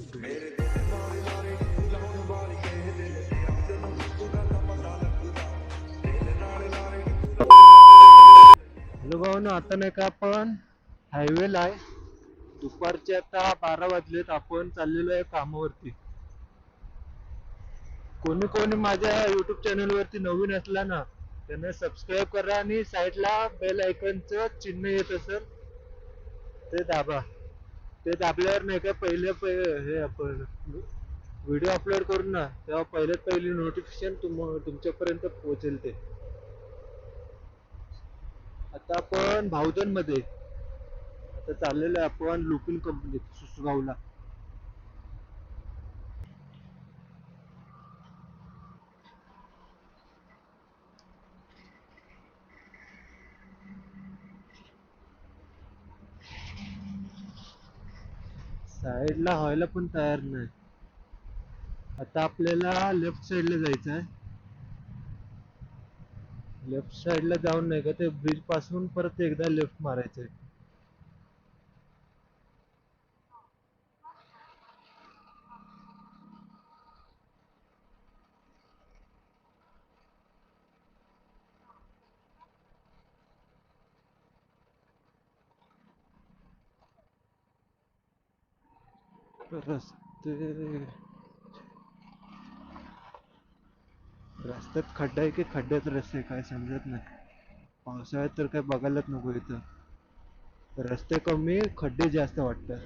Hello भाऊ, आता नाही का आपण हायवेला आहे. दुपारचे आता 12 वाजलेत. आपण चाललेलो आहे कामावरती. कोणी कोणी माझ्या युट्यूब चॅनल वरती नवीन असला ना, त्याने सबस्क्राईब करा आणि साईडला बेल आयकॉनचं चिन्ह येत असेल ते दाबा. ते दाबल्यावर नाही का हे आपण व्हिडिओ अपलोड करू ना, तेव्हा पहिली नोटिफिकेशन तुमच्यापर्यंत पोहोचेल ते. आता आपण भाऊजन मध्ये आता चाललेलो आहे आपण लुपिन कंपनीत सुसगावला. साईडला व्हायला पण तयार नाही. आता आपल्याला लेफ्ट साईडला जायचं आहे. लेफ्ट साईडला जाऊन नाही का ते ब्रिज पासून परत एकदा लेफ्ट मारायचंय. रस्ते रस्त्यात खड्डा आहे की खड्ड्यात रस्ते काय समजत नाही. पावसाळ्यात तर काय बघायलाच नको इथं. रस्ते कमी खड्डे जास्त वाटतात.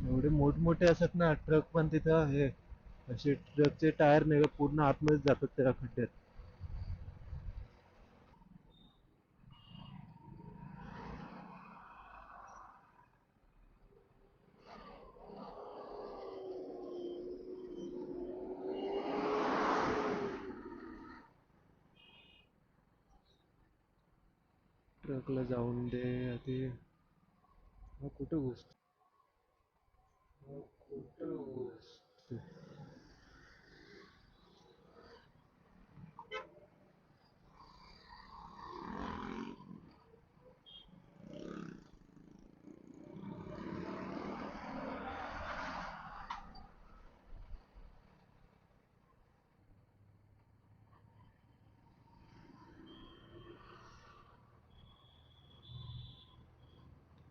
एवढे मोठमोठे असत ना ट्रक पण तिथं हे असे ट्रकचे टायर नाही का पूर्ण आतमध्ये जातात त्या खड्ड्यात. ट्रकला जाऊन दे आधी. कुठं घुसत कुठं घुसत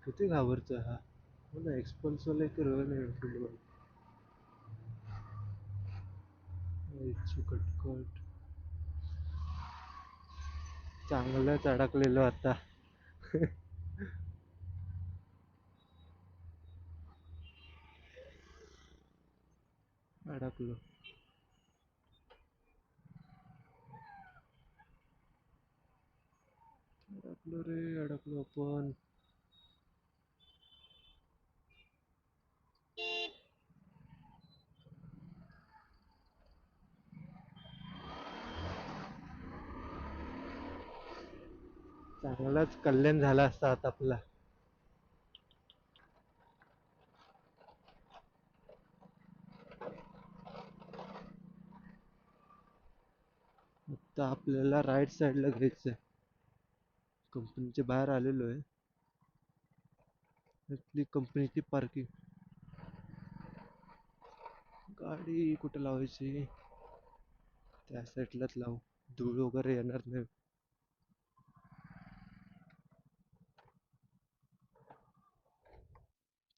किती घाबरचं हा. हो ना, एक्सपल्स वाला एक रॉयल एनफील्ड वाला. कटकट चांगलंच अडकलेलो आता. अडकलो. अडकलो रे अडकलो आपण. चांगलाच कल्याण झाला असता आता आपला. आता आपल्याला राईट साईडला घ्यायचंय. कंपनीच्या बाहेर आलेलो आहे. इथली कंपनीची पार्किंग. गाडी कुठे लावायची? त्या साईडलाच लावू. धूळ वगैरे येणार नाही.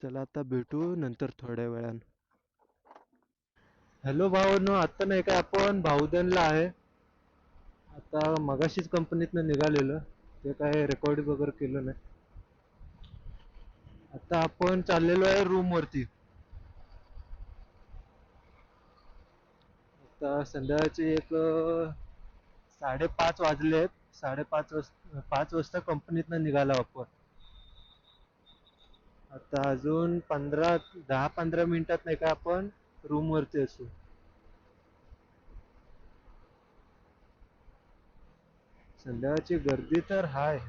चला आता भेटू नंतर थोड्या वेळानं. हॅलो भावांनो, आता नाही का आपण भाऊदनला आहे. आता मगाशीच कंपनीतनं निघालेलं. ते काय रेकॉर्ड वगैरे केलं नाही. आता आपण चाललेलो आहे रूम वरती. आता संध्याकाळचे एक 5:30 वाजलेत. 5:30 वाजता कंपनीतनं निघालो आपण. आता अजून 10-15 मिनिटात नाही का आपण रूम वरती असू. संध्याकाळची गर्दी तर हाय.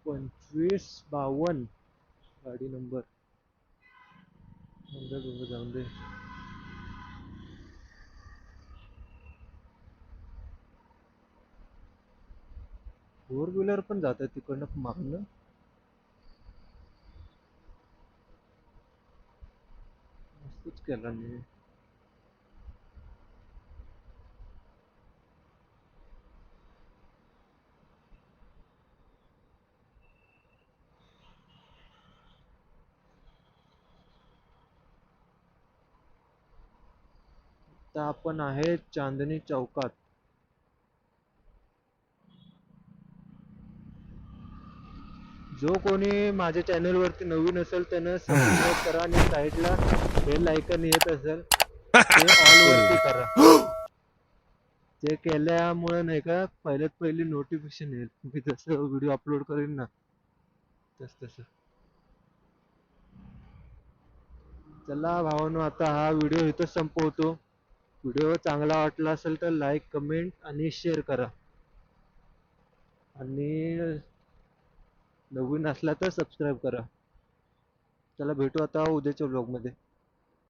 2552 गाडी नंबर. जाऊन दे. फोर व्हीलर पण जातात तिकडनं मागणं. मस्तच केला मी. तर आपण आहे चांदणी चौकात. जो कोणी माझ्या चॅनल वरती नवीन असेल त्यानं सबस्क्राईब करा आणि साईडला बेल आयकन येत असेल ते ऑल वरती करा. ते केल्यामुळे नाही का पहिल्यात पहिली नोटिफिकेशन येईल. मी जसं व्हिडिओ अपलोड करेन ना तस. चला भावांनो, आता हा व्हिडिओ इथं संपवतो. व्हिडिओ चांगला वाटला असेल तर लाईक कमेंट आणि शेअर करा आणि नवीन असला तर सबस्क्राईब करा. चला भेटू आता उद्याच्या व्लॉग मध्ये.